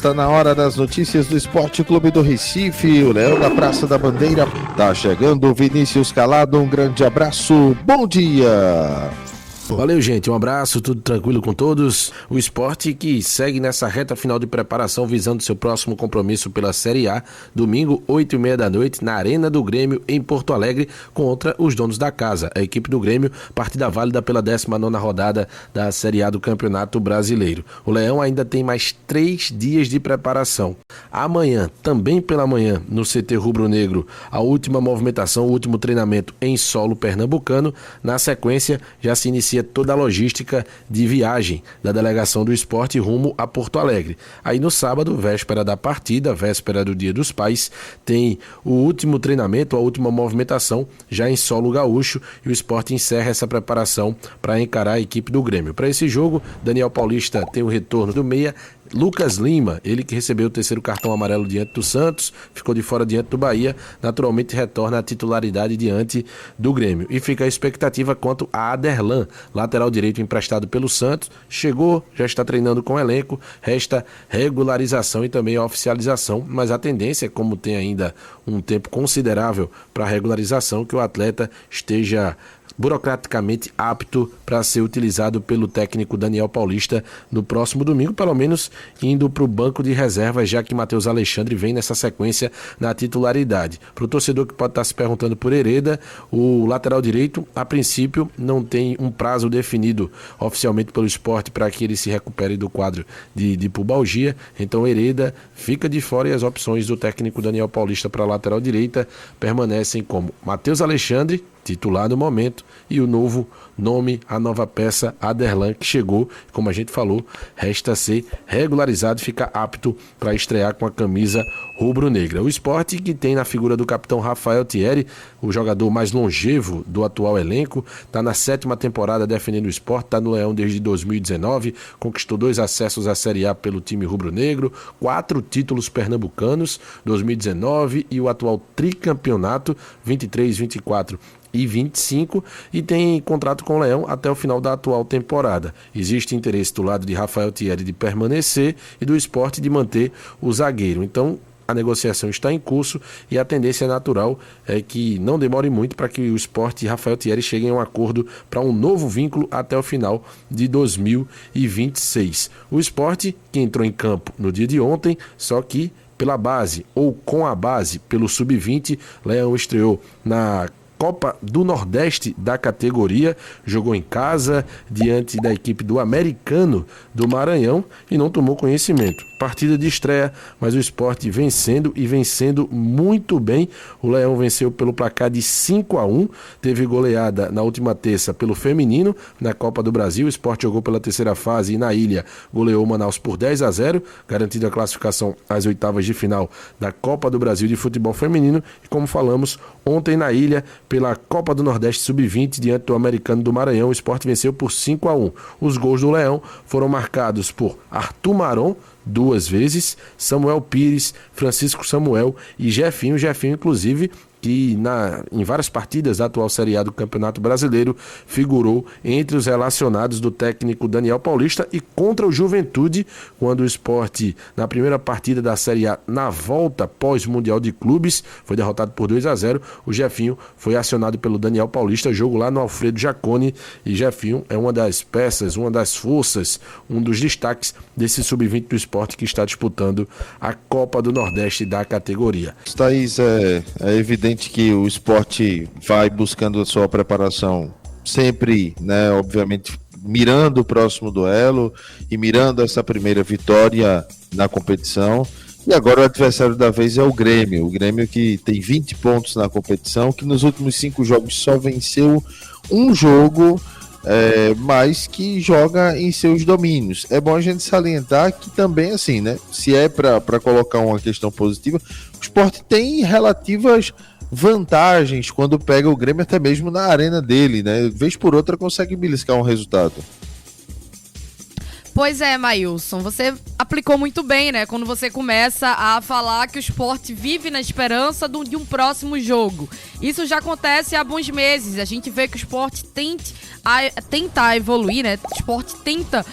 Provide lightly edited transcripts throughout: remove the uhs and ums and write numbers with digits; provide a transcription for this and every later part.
Tá na hora das notícias do Esporte Clube do Recife. O Leão da Praça da Bandeira tá chegando. Vinícius Calado, um grande abraço. Bom dia. Valeu, gente, um abraço, tudo tranquilo com todos. O Sport que segue nessa reta final de preparação visando seu próximo compromisso pela Série A, domingo, 8h30 da noite, na Arena do Grêmio, em Porto Alegre, contra os donos da casa, a equipe do Grêmio, partida válida pela 19ª rodada da Série A do Campeonato Brasileiro. O Leão ainda tem mais 3 dias de preparação. Amanhã, também pela manhã, no CT Rubro Negro, a última movimentação, o último treinamento em solo pernambucano. Na sequência, já se inicia toda a logística de viagem da delegação do Sport rumo a Porto Alegre. Aí no sábado, véspera da partida, véspera do Dia dos Pais, tem o último treinamento, a última movimentação já em solo gaúcho, e o Sport encerra essa preparação para encarar a equipe do Grêmio. Para esse jogo, Daniel Paulista tem o retorno do meia Lucas Lima, ele que recebeu o 3º cartão amarelo diante do Santos, ficou de fora diante do Bahia, naturalmente retorna à titularidade diante do Grêmio. E fica a expectativa quanto a Aderlan, lateral direito emprestado pelo Santos, chegou, já está treinando com o elenco, resta regularização e também a oficialização, mas a tendência, como tem ainda um tempo considerável para a regularização, que o atleta esteja burocraticamente apto para ser utilizado pelo técnico Daniel Paulista no próximo domingo, pelo menos indo para o banco de reservas, já que Matheus Alexandre vem nessa sequência na titularidade. Para o torcedor que pode estar se perguntando por Hereda, o lateral direito, a princípio, não tem um prazo definido oficialmente pelo Sport para que ele se recupere do quadro de pubalgia, então Hereda fica de fora e as opções do técnico Daniel Paulista para a lateral direita permanecem como Matheus Alexandre, titular no momento, e o novo nome, a nova peça, Aderlan, que chegou, como a gente falou, resta ser regularizado e ficar apto para estrear com a camisa rubro-negra. O Sport, que tem na figura do capitão Rafael Thierry, o jogador mais longevo do atual elenco, está na 7ª temporada defendendo o Sport, está no Leão desde 2019, conquistou 2 acessos à Série A pelo time rubro-negro, 4 títulos pernambucanos, 2019, e o atual tricampeonato, 23, 24 e 25, e tem contrato com o Leão até o final da atual temporada. Existe interesse do lado de Rafael Thierry de permanecer e do Sport de manter o zagueiro. Então, a negociação está em curso e a tendência natural é que não demore muito para que o Sport e Rafael Thierry cheguem a um acordo para um novo vínculo até o final de 2026. O Sport, que entrou em campo no dia de ontem, só que pela base ou com a base pelo Sub-20, Leão estreou na Copa do Nordeste da categoria, jogou em casa diante da equipe do Americano do Maranhão e não tomou conhecimento. Partida de estreia, mas o Sport vencendo e vencendo muito bem. O Leão venceu pelo placar de 5-1, teve goleada na última terça pelo feminino na Copa do Brasil. O Sport jogou pela 3ª fase e na ilha goleou o Manaus por 10-0, garantindo a classificação às 8ª de final da Copa do Brasil de futebol feminino. E como falamos, ontem na ilha, pela Copa do Nordeste Sub-20, diante do Americano do Maranhão, o Sport venceu por 5-1. Os gols do Leão foram marcados por Arthur Maron, 2 vezes, Samuel Pires, Francisco Samuel e Jefinho. Jefinho, inclusive, que em várias partidas da atual Série A do Campeonato Brasileiro figurou entre os relacionados do técnico Daniel Paulista, e contra o Juventude, quando o Sport, na primeira partida da Série A, na volta pós-Mundial de Clubes, foi derrotado por 2-0, o Jefinho foi acionado pelo Daniel Paulista, jogo lá no Alfredo Jaconi, e Jefinho é uma das peças, uma das forças, um dos destaques desse Sub-20 do Sport que está disputando a Copa do Nordeste da categoria. Thaís, é evidente que o Sport vai buscando a sua preparação sempre, né, obviamente mirando o próximo duelo e mirando essa primeira vitória na competição. E agora o adversário da vez é o Grêmio que tem 20 pontos na competição, que nos últimos 5 jogos só venceu um jogo, mas que joga em seus domínios. É bom a gente salientar que também, assim, né, se é para colocar uma questão positiva, o Sport tem relativas vantagens quando pega o Grêmio, até mesmo na arena dele, né? Vez por outra consegue beliscar um resultado. Pois é, Maílson, você aplicou muito bem, né? Quando você começa a falar que o Sport vive na esperança de um próximo jogo. Isso já acontece há bons meses. A gente vê que o Sport tenta evoluir, né? O Sport tenta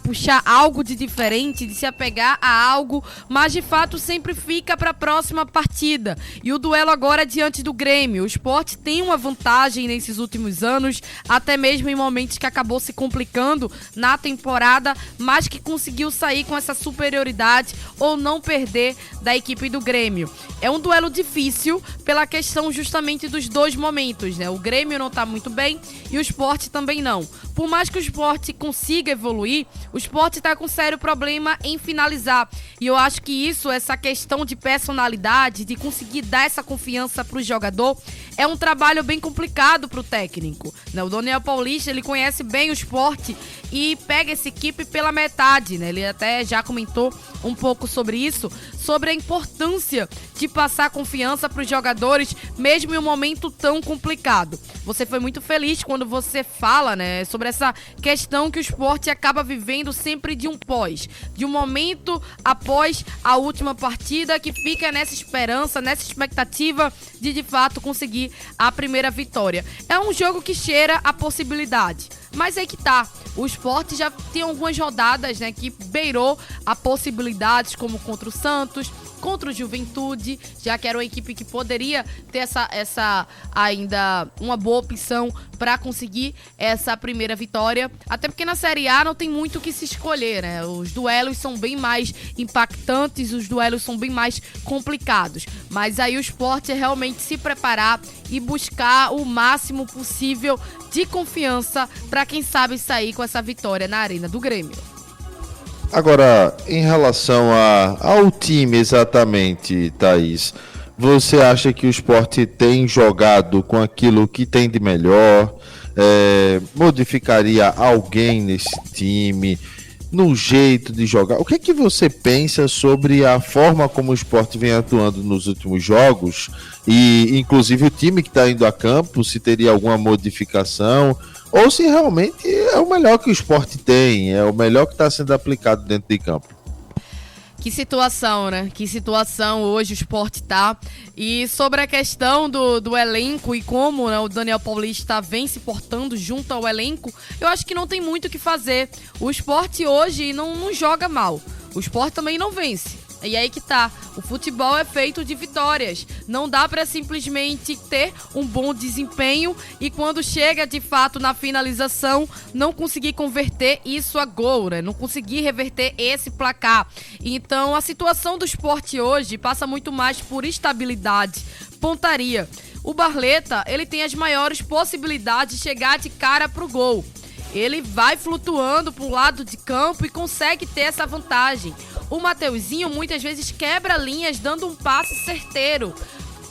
puxar algo de diferente, de se apegar a algo, mas de fato sempre fica para a próxima partida. E o duelo agora é diante do Grêmio. O Sport tem uma vantagem nesses últimos anos, até mesmo em momentos que acabou se complicando na temporada, mas que conseguiu sair com essa superioridade ou não perder da equipe do Grêmio. É um duelo difícil pela questão justamente dos dois momentos, né? O Grêmio não tá muito bem e o Sport também não. Por mais que o Sport consiga evoluir, o Sport tá com sério problema em finalizar. E eu acho que essa questão de personalidade, de conseguir dar essa confiança pro jogador, é um trabalho bem complicado pro técnico, né? O Daniel Paulista, ele conhece bem o Sport e pega essa equipe pela metade, né? Ele até já comentou um pouco sobre isso, sobre a importância de passar confiança para os jogadores, mesmo em um momento tão complicado. Você foi muito feliz quando você fala, né, sobre essa questão que o Sport acaba vivendo sempre de um momento após a última partida, que fica nessa esperança, nessa expectativa de fato conseguir a primeira vitória. É um jogo que cheira a possibilidade. Mas é que tá, o Sport já tem algumas rodadas, né, que beirou a possibilidades, como contra o Santos, contra o Juventude, já que era uma equipe que poderia ter essa ainda uma boa opção para conseguir essa primeira vitória, até porque na Série A não tem muito o que se escolher, né? Os duelos são bem mais impactantes, os duelos são bem mais complicados, mas aí o Sport é realmente se preparar e buscar o máximo possível de confiança para quem sabe sair com essa vitória na Arena do Grêmio. Agora, em relação ao time exatamente, Thaís, você acha que o Sport tem jogado com aquilo que tem de melhor? Modificaria alguém nesse time? No jeito de jogar? O que é que você pensa sobre a forma como o Sport vem atuando nos últimos jogos? E, inclusive, o time que está indo a campo, se teria alguma modificação? Ou se realmente é o melhor que o Sport tem, é o melhor que está sendo aplicado dentro de campo. Que situação, né? Que situação hoje o Sport tá. E sobre a questão do elenco e como, né, o Daniel Paulista vem se portando junto ao elenco, eu acho que não tem muito o que fazer. O Sport hoje não joga mal. O Sport também não vence. E aí que tá, o futebol é feito de vitórias, não dá pra simplesmente ter um bom desempenho e quando chega de fato na finalização não conseguir converter isso a gol, né? Não conseguir reverter esse placar. Então a situação do Sport hoje passa muito mais por estabilidade, pontaria. O Barleta, ele tem as maiores possibilidades de chegar de cara pro gol. Ele vai flutuando para um lado de campo e consegue ter essa vantagem. O Mateuzinho muitas vezes quebra linhas dando um passe certeiro.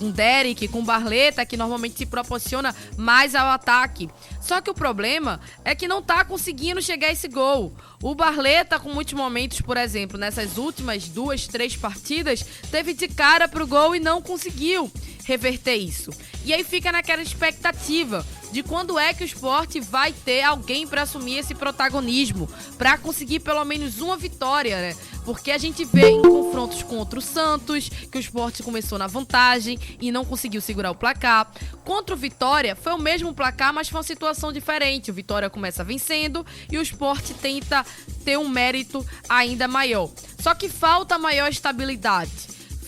Um Derek com Barleta, que normalmente se proporciona mais ao ataque. Só que o problema é que não tá conseguindo chegar a esse gol. O Barleta, com muitos momentos, por exemplo, nessas últimas 2, 3 partidas, teve de cara pro gol e não conseguiu reverter isso. E aí fica naquela expectativa de quando é que o Sport vai ter alguém para assumir esse protagonismo, para conseguir pelo menos uma vitória, né? Porque a gente vê em confrontos contra o Santos, que o Sport começou na vantagem e não conseguiu segurar o placar. Contra o Vitória, foi o mesmo placar, mas foi uma situação diferente. O Vitória começa vencendo e o Sport tenta ter um mérito ainda maior. Só que falta maior estabilidade.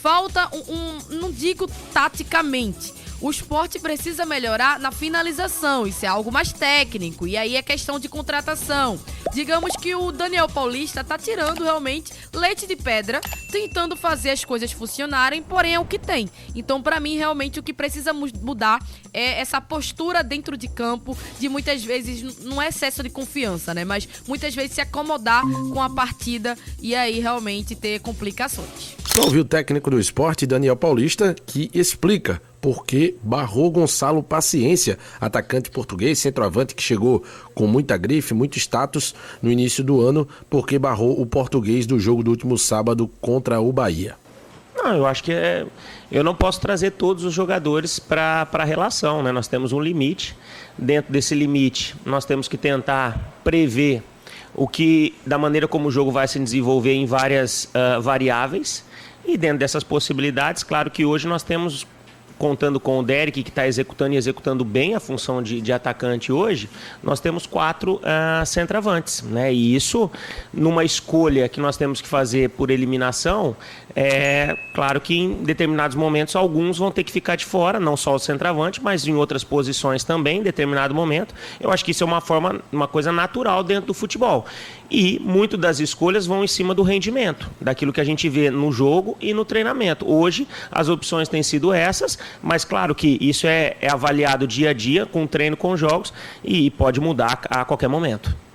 Falta não digo taticamente, o Sport precisa melhorar na finalização, isso é algo mais técnico, e aí é questão de contratação. Digamos que o Daniel Paulista tá tirando realmente leite de pedra, tentando fazer as coisas funcionarem, porém é o que tem. Então, pra mim, realmente, o que precisa mudar é essa postura dentro de campo, de muitas vezes, não é excesso de confiança, né? Mas muitas vezes se acomodar com a partida e aí realmente ter complicações. Ouviu o técnico do Sport, Daniel Paulista, que explica por que barrou Gonçalo Paciência, atacante português, centroavante que chegou com muita grife, muito status no início do ano, porque barrou o português do jogo do último sábado contra o Bahia. Não, eu acho que eu não posso trazer todos os jogadores para a relação, né? Nós temos um limite. Dentro desse limite, nós temos que tentar prever da maneira como o jogo vai se desenvolver em várias variáveis. E dentro dessas possibilidades, claro que hoje nós temos, contando com o Derek, que está executando bem a função de atacante hoje, nós temos 4 centroavantes, né? E isso, numa escolha que nós temos que fazer por eliminação, claro que em determinados momentos alguns vão ter que ficar de fora, não só o centroavante, mas em outras posições também, em determinado momento. Eu acho que isso é uma coisa natural dentro do futebol. E muito das escolhas vão em cima do rendimento, daquilo que a gente vê no jogo e no treinamento. Hoje, as opções têm sido essas, mas claro que isso é avaliado dia a dia, com treino, com jogos, e pode mudar a qualquer momento.